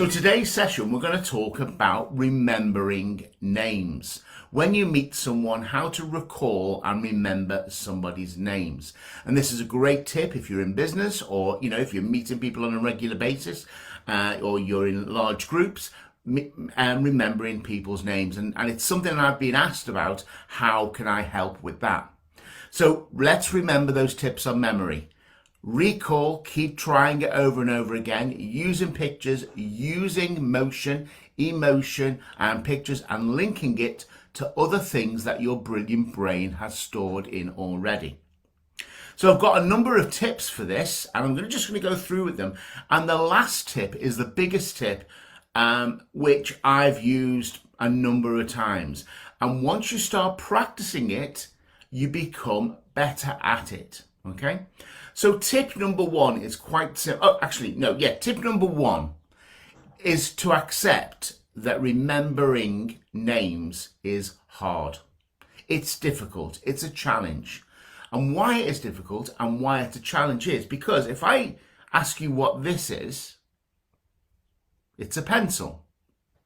So today's session, we're going to talk about remembering names. When you meet someone, how to recall and remember somebody's names. And this is a great tip if you're in business or, if you're meeting people on a regular basis or you're in large groups, remembering people's names. And it's something I've been asked about. How can I help with that? So let's remember those tips on memory. Recall, keep trying it over and over again, using pictures, using motion, emotion and pictures and linking it to other things that your brilliant brain has stored in already. So I've got a number of tips for this and I'm just going to go through with them. And the last tip is the biggest tip, which I've used a number of times. And once you start practicing it, you become better at it. Okay, so tip number one is quite simple. Tip number one is to accept that remembering names is hard. It's difficult. It's a challenge. And why it's difficult and why it's a challenge is because if I ask you what this is, it's a pencil,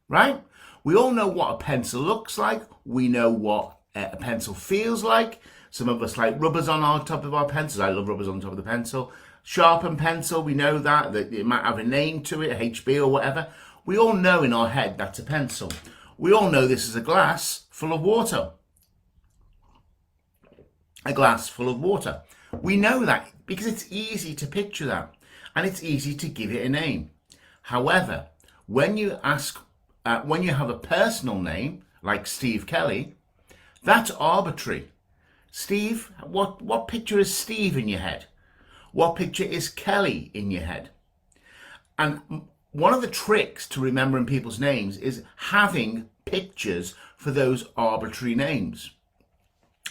right? We all know what a pencil looks like. We know what a pencil feels like. Some of us like rubbers on our top of our pencils. I love rubbers on top of the pencil. Sharpened pencil, we know that it might have a name to it, HB or whatever. We all know in our head that's a pencil. We all know this is a glass full of water. A glass full of water. We know that because it's easy to picture that and it's easy to give it a name. However, when you have a personal name like Steve Kelly, that's arbitrary. Steve, what picture is Steve in your head? What picture is Kelly in your head? And one of the tricks to remembering people's names is having pictures for those arbitrary names.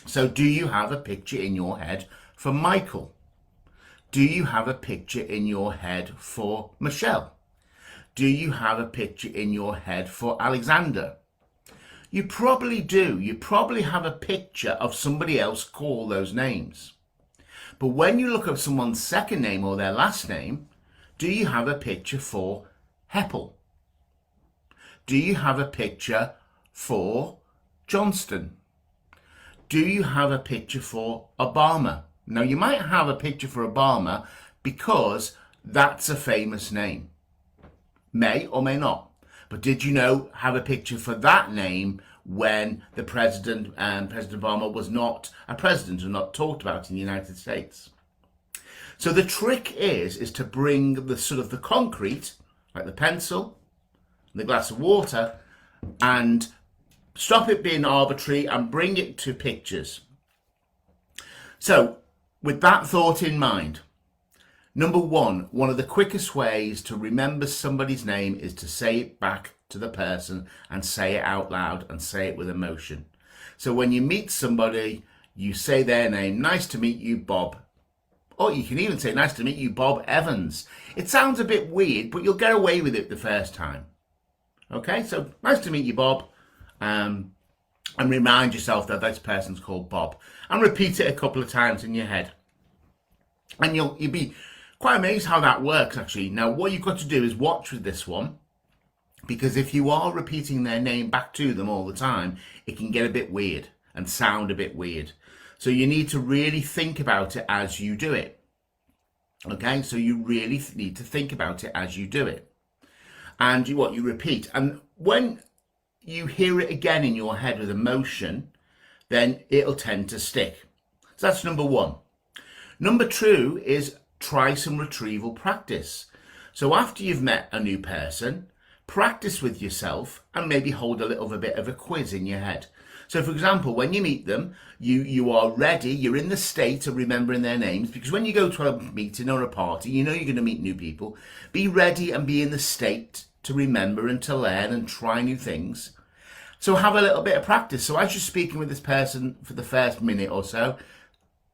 So do you have a picture in your head for Michael? Do you have a picture in your head for Michelle? Do you have a picture in your head for Alexander? You probably do. You probably have a picture of somebody else call those names. But when you look at someone's second name or their last name, do you have a picture for Heppel? Do you have a picture for Johnston? Do you have a picture for Obama? Now, you might have a picture for Obama because that's a famous name. May or may not. But did you have a picture for that name when the President Obama was not a president and not talked about in the United States? So the trick is to bring the concrete, like the pencil, the glass of water, and stop it being arbitrary and bring it to pictures. So with that thought in mind, number one of the quickest ways to remember somebody's name is to say it back to the person and say it out loud and say it with emotion. So when you meet somebody, you say their name. Nice to meet you, Bob. Or you can even say, nice to meet you, Bob Evans. It sounds a bit weird, but you'll get away with it the first time. Okay, so nice to meet you, Bob. And remind yourself that this person's called Bob. And repeat it a couple of times in your head. And you'll be quite amazed how that works, actually. Now, what you've got to do is watch with this one, because if you are repeating their name back to them all the time, it can get a bit weird and sound a bit weird. So you need to really think about it as you do it. Okay, so you really need to think about it as you do it. And you repeat. And when you hear it again in your head with emotion, then it'll tend to stick. So that's number one. Number two is try some retrieval practice. So after you've met a new person, practice with yourself and maybe hold a little bit of a quiz in your head. So for example, when you meet them, you are ready, you're in the state of remembering their names, because when you go to a meeting or a party, you're going to meet new people. Be ready and be in the state to remember and to learn and try new things. So have a little bit of practice. So as you're speaking with this person for the first minute or so,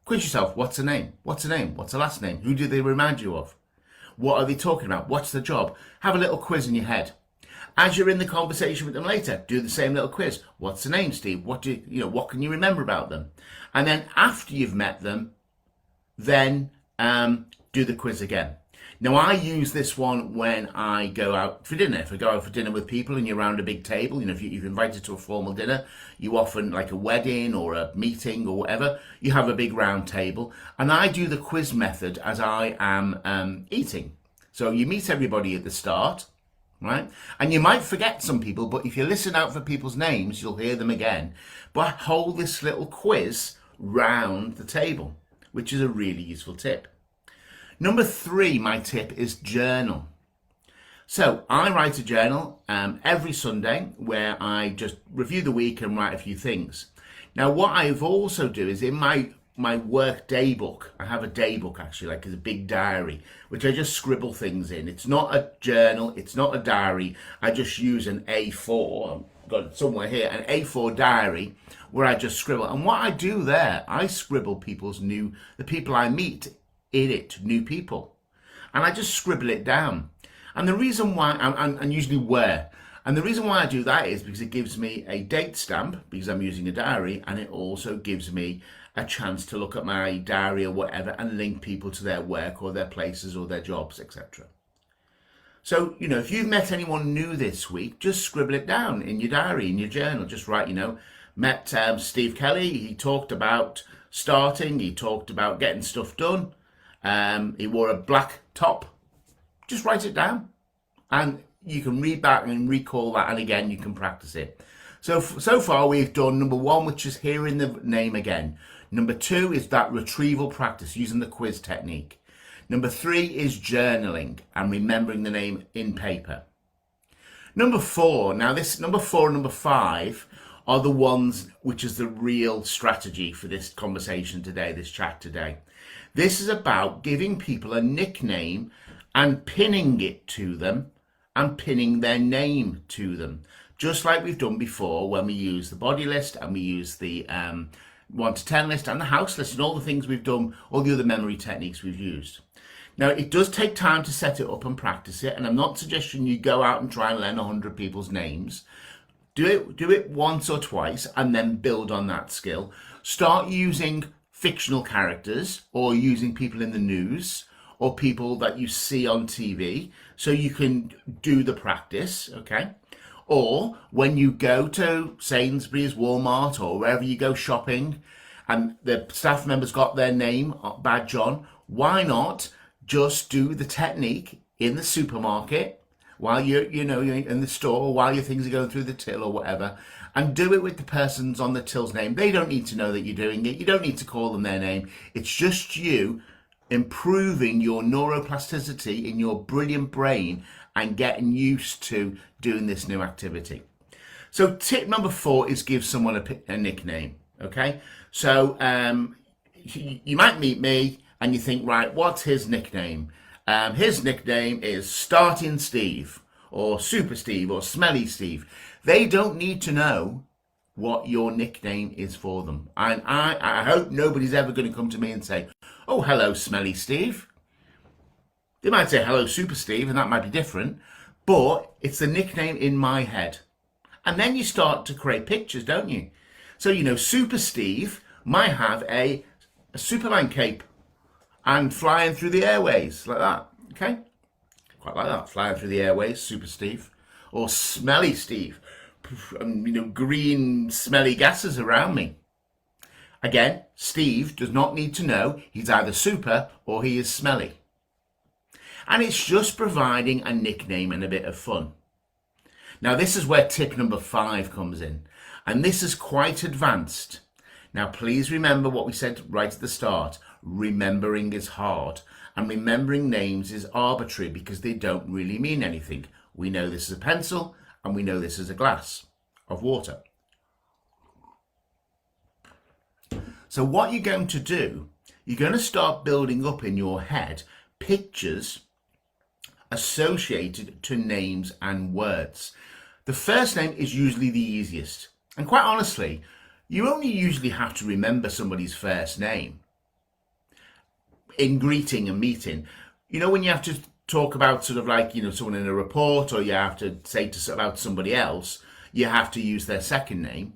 quiz yourself. What's the name? What's the name? What's the last name? Who do they remind you of? What are they talking about? What's the job? Have a little quiz in your head. As you're in the conversation with them later, do the same little quiz. What's the name, Steve? What can you remember about them? And then after you've met them, then do the quiz again. Now, I use this one when I go out for dinner. If I go out for dinner with people and you're around a big table, if you're invited to a formal dinner, you often, like a wedding or a meeting or whatever, you have a big round table. And I do the quiz method as I am eating. So you meet everybody at the start, right? And you might forget some people, but if you listen out for people's names, you'll hear them again. But I hold this little quiz round the table, which is a really useful tip. Number 3, my tip is journal. So I write a journal every Sunday where I just review the week and write a few things. Now, what I've also do is in my work day book, I have a day book actually, like it's a big diary, which I just scribble things in. It's not a journal, it's not a diary. I just use an A4, I've got it somewhere here, an A4 diary where I just scribble. And what I do there, I scribble the people I meet in it, new people. And I just scribble it down. And the reason why, and usually where, and the reason why I do that is because it gives me a date stamp, because I'm using a diary, and it also gives me a chance to look at my diary or whatever and link people to their work or their places or their jobs, etc. So, if you've met anyone new this week, just scribble it down in your diary, in your journal. Just write, met Steve Kelly, he talked about starting, he talked about getting stuff done. He wore a black top. Just write it down and you can read back and recall that, and again you can practice it. So far we've done number 1, which is hearing the name again. Number 2 is that retrieval practice using the quiz technique. Number 3 is journaling and remembering the name in paper. Number 4 and number 5 are the ones which is the real strategy for this conversation today, this chat today. This is about giving people a nickname and pinning it to them and pinning their name to them. Just like we've done before when we use the body list and we use the 1 to 10 list and the house list and all the things we've done, all the other memory techniques we've used. Now, it does take time to set it up and practice it, and I'm not suggesting you go out and try and learn 100 people's names. Do it once or twice and then build on that skill. Start using fictional characters or using people in the news or people that you see on TV so you can do the practice, okay? Or when you go to Sainsbury's, Walmart, or wherever you go shopping and the staff members got their name badge on, why not just do the technique in the supermarket while you're in the store, while your things are going through the till or whatever, and do it with the person's on the till's name. They don't need to know that you're doing it. You don't need to call them their name. It's just you improving your neuroplasticity in your brilliant brain and getting used to doing this new activity. So tip number 4 is give someone a nickname, okay? So you might meet me and you think, right, what's his nickname? His nickname is Starting Steve or Super Steve or Smelly Steve. They don't need to know what your nickname is for them. And I hope nobody's ever going to come to me and say, oh, hello, Smelly Steve. They might say, hello, Super Steve, and that might be different, but it's the nickname in my head. And then you start to create pictures, don't you? So, Super Steve might have a Superman cape and flying through the airways like that, okay? Quite like that, flying through the airways, Super Steve. Or Smelly Steve, green smelly gases around me. Again, Steve does not need to know he's either super or he is smelly. And it's just providing a nickname and a bit of fun. Now, this is where tip number 5 comes in. And this is quite advanced. Now, please remember what we said right at the start. Remembering is hard. And remembering names is arbitrary because they don't really mean anything. We know this is a pencil and we know this is a glass of water. So what you're going to do, you're going to start building up in your head pictures associated to names and words. The first name is usually the easiest. And quite honestly, you only usually have to remember somebody's first name in greeting and meeting. When you have to talk about someone in a report, or you have to say about somebody else, you have to use their second name.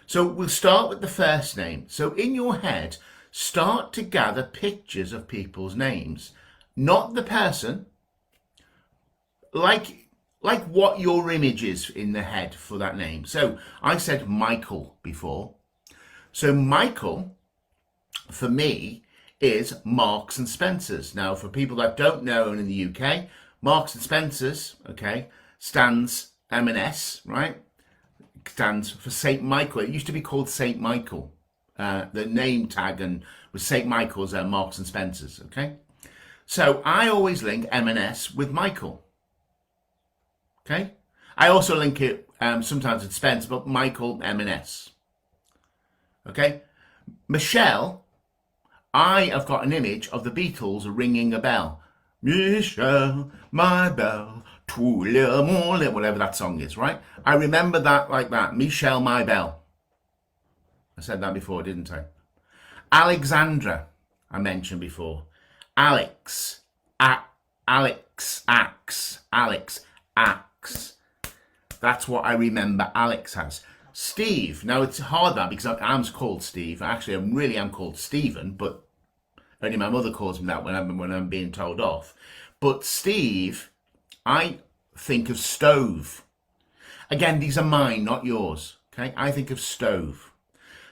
So we'll start with the first name. So in your head, start to gather pictures of people's names, not the person, like what your image is in the head for that name. So I said Michael before. So Michael, for me, is Marks and Spencer's. Now, for people that don't know in the UK, Marks and Spencer's, okay, stands M&S, right? Stands for St. Michael. It used to be called St. Michael. The name tag and was St. Michael's Marks and Spencer's, okay? So I always link M&S with Michael. Okay, I also link it sometimes with Spencer, but Michael, M&S. Okay, Michelle, I have got an image of the Beatles ringing a bell. Michelle, my bell, whatever that song is, right? I remember that like that. Michelle, my bell. I said that before, didn't I? Alexandra, I mentioned before. Alex, Alex, Alex. That's what I remember Alex as. Steve. Now it's hard that because I'm called Steve. Actually, I really am called Stephen, but only my mother calls me that when I'm being told off. But Steve, I think of stove. Again, these are mine, not yours. Okay, I think of stove.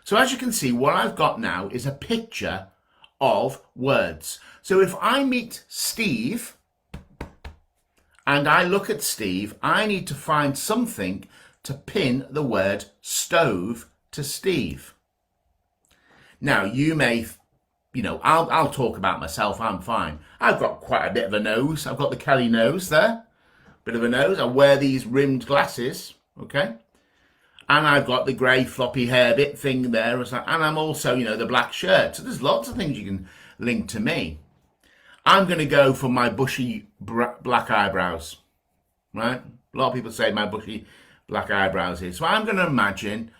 So as you can see, what I've got now is a picture of words. So if I meet Steve, and I look at Steve, I need to find something to pin the word stove to Steve. Now, you may, I'll talk about myself, I'm fine. I've got quite a bit of a nose. I've got the Kelly nose there, bit of a nose. I wear these rimmed glasses, okay? And I've got the grey floppy hair bit thing there. And I'm also, the black shirt. So there's lots of things you can link to me. I'm going to go for my bushy black eyebrows, right? A lot of people say my bushy black eyebrows here. So I'm going to imagine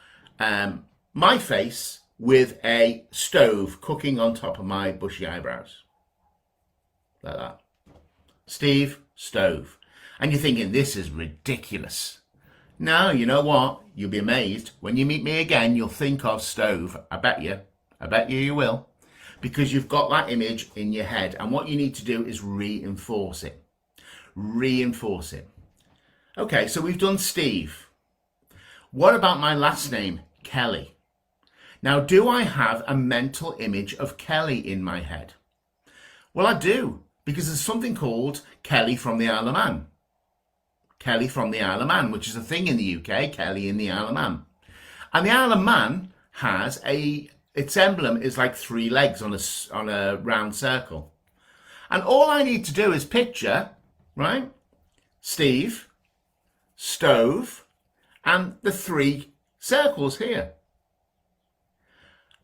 my face with a stove cooking on top of my bushy eyebrows. Like that. Steve, stove. And you're thinking, this is ridiculous. No, you know what? You'll be amazed. When you meet me again, you'll think of stove. I bet you. I bet you will. Because you've got that image in your head, and what you need to do is reinforce it. Reinforce it. Okay, so we've done Steve. What about my last name, Kelly? Now, do I have a mental image of Kelly in my head? Well, I do, because there's something called Kelly from the Isle of Man. Kelly from the Isle of Man, which is a thing in the UK, Kelly in the Isle of Man. And the Isle of Man has its emblem is like 3 legs on a round circle. And all I need to do is picture, right, Steve, stove, and the 3 circles here.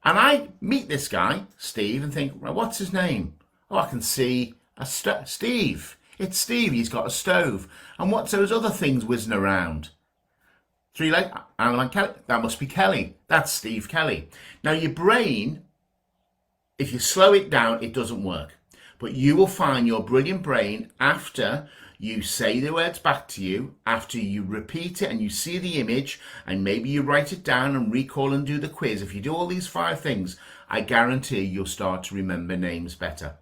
And I meet this guy, Steve, and think, well, what's his name? Oh, I can see Steve. It's Steve, he's got a stove. And what's those other things whizzing around? 3 legs, Kelly. That must be Kelly. That's Steve Kelly. Now your brain, if you slow it down, it doesn't work. But you will find your brilliant brain after you say the words back to you, after you repeat it and you see the image, and maybe you write it down and recall and do the quiz. If you do all these 5 things, I guarantee you'll start to remember names better.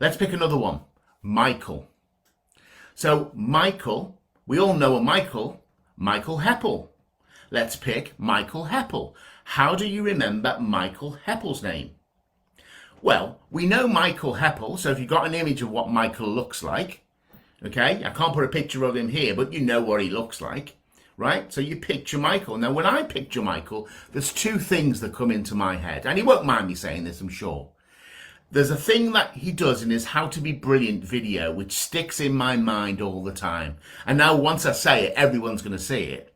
Let's pick another one. Michael. So Michael, we all know a Michael Heppel. Let's pick Michael Heppel. How do you remember Michael Heppel's name? Well, we know Michael Heppel, so if you've got an image of what Michael looks like, okay, I can't put a picture of him here, but you know what he looks like, right? So you picture Michael. Now, when I picture Michael, there's 2 things that come into my head, and he won't mind me saying this, I'm sure. There's a thing that he does in his How to Be Brilliant video, which sticks in my mind all the time. And now once I say it, everyone's going to see it.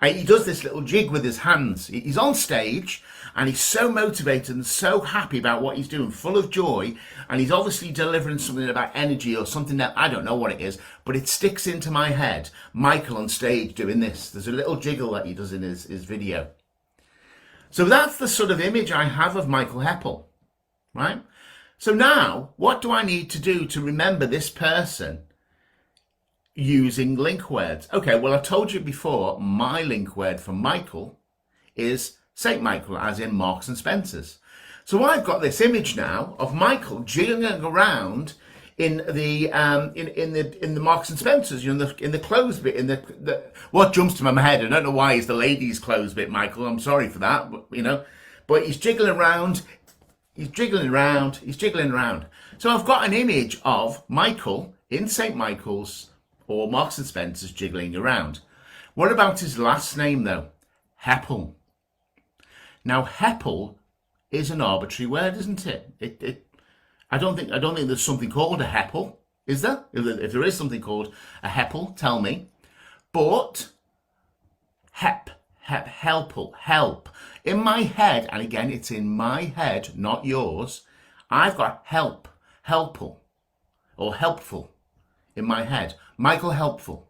He does this little jig with his hands. He's on stage and he's so motivated and so happy about what he's doing, full of joy. And he's obviously delivering something about energy or something that I don't know what it is, but it sticks into my head. Michael on stage doing this. There's a little jiggle that he does in his video. So that's the sort of image I have of Michael Heppel, right? So now, what do I need to do to remember this person using link words? Okay, well, I told you before, my link word for Michael is St. Michael, as in Marks and Spencer's. So I've got this image now of Michael jiggling around in the in the Marks and Spencers, in the clothes bit, the what jumps to my head. I don't know why is the ladies' clothes bit, Michael. I'm sorry for that, but he's jiggling around, he's jiggling around, he's jiggling around. So I've got an image of Michael in St. Michael's or Marks and Spencers jiggling around. What about his last name though? Heppel. Now Heppel is an arbitrary word, isn't it? I don't think there's something called a Heppel, is there? If there is something called a Heppel, tell me. But help. In my head, and again, it's in my head, not yours. I've got helpful, or helpful in my head. Michael Helpful.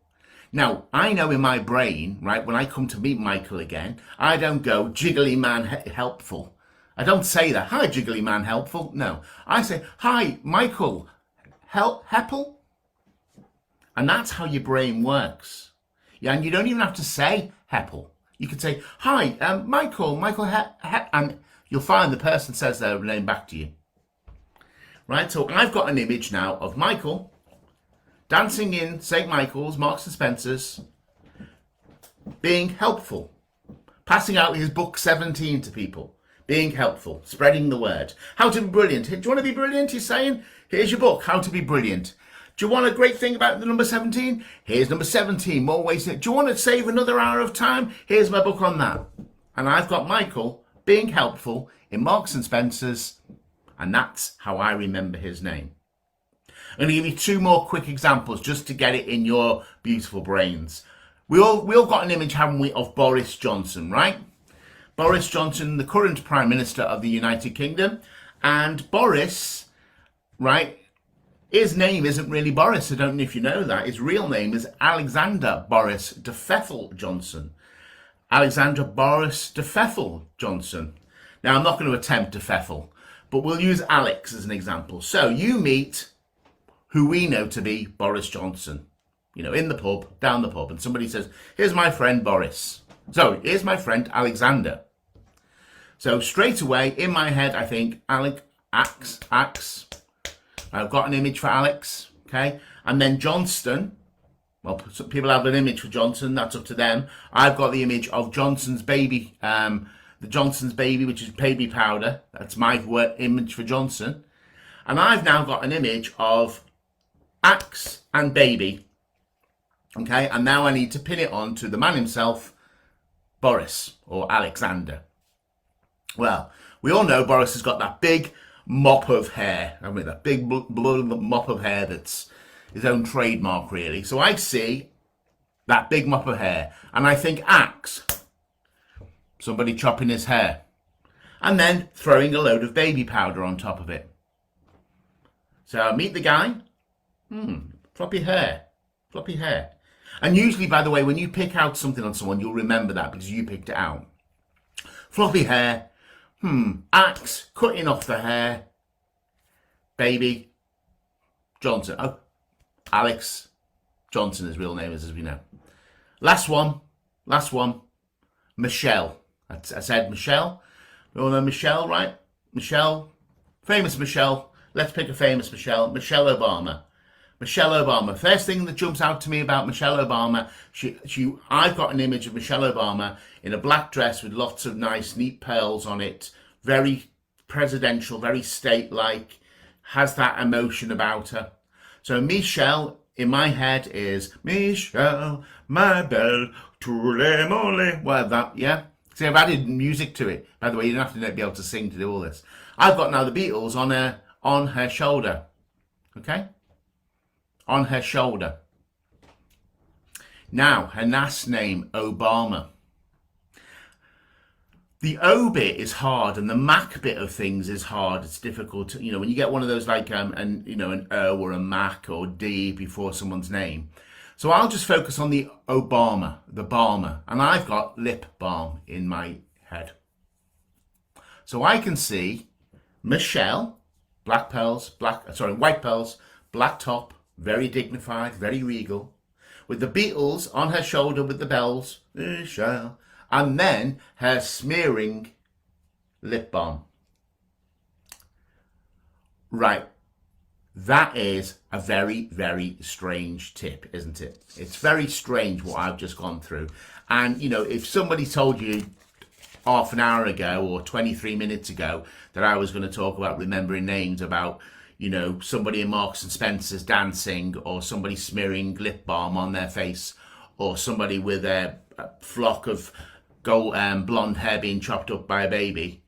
Now, I know in my brain, right, when I come to meet Michael again, I don't go, jiggly man helpful. I don't say that. Hi, jiggly man helpful. No. I say, hi, Michael Heppel. And that's how your brain works. Yeah, and you don't even have to say Heppel. You can say, hi, Michael and you'll find the person says their name back to you. Right, so I've got an image now of Michael dancing in St. Michael's, Marks and Spencer's, being helpful, passing out his book 17 to people, being helpful, spreading the word. How to be brilliant. Do you want to be brilliant? He's saying, here's your book, How to be Brilliant. Do you want a great thing about the number 17? Here's number 17, more ways. Do you want to save another hour of time? Here's my book on that. And I've got Michael being helpful in Marks and Spencer's, and that's how I remember his name. I'm going to give you two more quick examples just to get it in your beautiful brains. We all got an image, haven't we, of Boris Johnson, right? Boris Johnson, the current Prime Minister of the United Kingdom. And Boris, right, his name isn't really Boris. I don't know if you know that. His real name is Alexander Boris de Pfeffel Johnson. Alexander Boris de Pfeffel Johnson. Now, I'm not going to attempt de Pfeffel, but we'll use Alex as an example. So you meet who we know to be Boris Johnson, in the pub, down the pub, and somebody says, here's my friend Boris. So here's my friend Alexander. So straight away in my head, I think Axe. I've got an image for Alex, okay? And then Johnston, well, some people have an image for Johnson, that's up to them. I've got the image of Johnson's baby, the Johnson's baby, which is baby powder. That's my image for Johnson. And I've now got an image of Axe and baby, okay? And now I need to pin it on to the man himself, Boris or Alexander. Well, we all know Boris has got that big mop of hair, haven't we? That big mop of hair that's his own trademark, really. So I see that big mop of hair, and I think Axe, somebody chopping his hair, and then throwing a load of baby powder on top of it. So I meet the guy, floppy hair. And usually, by the way, when you pick out something on someone, you'll remember that because you picked it out. Floppy hair, Axe, cutting off the hair, baby, Johnson. Oh, Alex Johnson, his real name is, as we know. Last one, Michelle. I said Michelle. We all know Michelle, right? Michelle, famous Michelle. Let's pick a famous Michelle. Michelle Obama. Michelle Obama. First thing that jumps out to me about Michelle Obama, I've got an image of Michelle Obama in a black dress with lots of nice, neat pearls on it. Very presidential, very state-like. Has that emotion about her. So Michelle, in my head, is Michelle, my belle, tout le monde. Well, that, yeah. See, I've added music to it. By the way, you don't have to be able to sing to do all this. I've got now the Beatles on her shoulder. Okay? On her shoulder. Now, her last name, Obama. The O bit is hard, and the Mac bit of things is hard. It's difficult. When you get one of those like an O or a Mac or D before someone's name. So I'll just focus on the Obama, the Balmer, and I've got lip balm in my head. So I can see Michelle, white pearls, black top, very dignified, very regal, with the Beatles on her shoulder with the bells, Michelle, and then her smearing lip balm. Right. That is a very, very strange tip, isn't it? It's very strange what I've just gone through. And, you know, if somebody told you half an hour ago or 23 minutes ago that I was going to talk about remembering names, about, you know, somebody in Marks and Spencer's dancing, or somebody smearing lip balm on their face, or somebody with a flock of gold blonde hair being chopped up by a baby,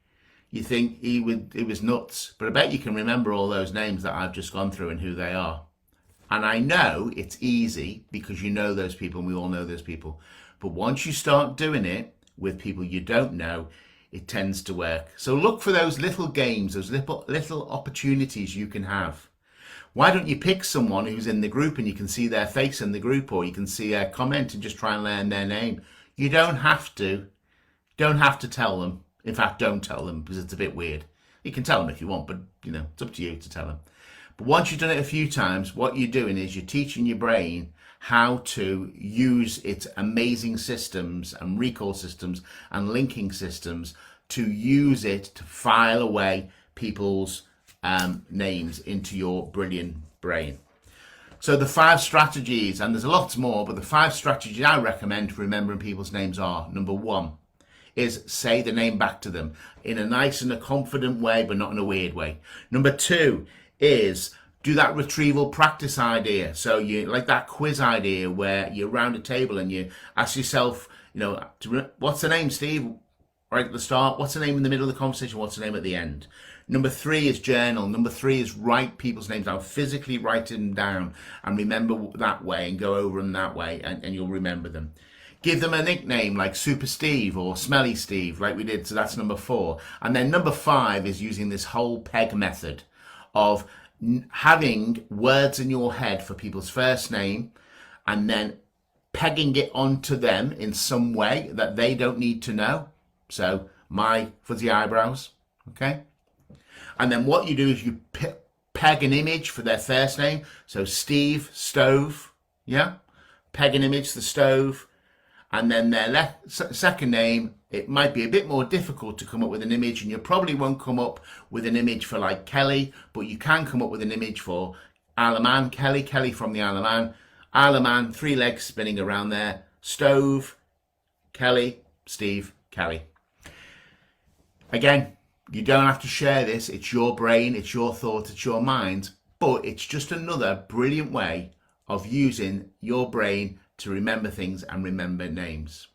you think it was nuts. But I bet you can remember all those names that I've just gone through and who they are. And I know it's easy because you know those people, and we all know those people. But once you start doing it with people you don't know, it tends to work. So look for those little games, those little opportunities you can have. Why don't you pick someone who's in the group and you can see their face in the group, or you can see a comment and just try and learn their name? You don't have to. Don't have to tell them. In fact, don't tell them, because it's a bit weird. You can tell them if you want, but you know, it's up to you to tell them. But once you've done it a few times, what you're doing is you're teaching your brain how to use its amazing systems and recall systems and linking systems to use it to file away people's names into your brilliant brain. So the 5 strategies, and there's lots more, but the 5 strategies I recommend for remembering people's names are: number 1 is say the name back to them in a nice and a confident way, but not in a weird way. Number 2 is do that retrieval practice idea. So you like that quiz idea where you're around a table and you ask yourself, you know, what's the name, Steve? Right at the start. What's the name in the middle of the conversation? What's the name at the end? Number 3 is journal. Number 3 is write people's names down. Physically write them down and remember that way, and go over them that way, and you'll remember them. Give them a nickname like Super Steve or Smelly Steve, like we did. So that's number 4. And then number 5 is using this whole PEG method of having words in your head for people's first name, and then pegging it onto them in some way that they don't need to know. So my fuzzy eyebrows, okay? And then what you do is you peg an image for their first name. So Steve, stove, yeah? Peg an image, the stove. And then their second name, it might be a bit more difficult to come up with an image, and you probably won't come up with an image for like Kelly, but you can come up with an image for Isle of Man, Kelly from the Isle of Man. Isle of Man, 3 legs spinning around there. Stove, Kelly, Steve, Kelly. Again, you don't have to share this. It's your brain, it's your thought, it's your mind, but it's just another brilliant way of using your brain to remember things and remember names.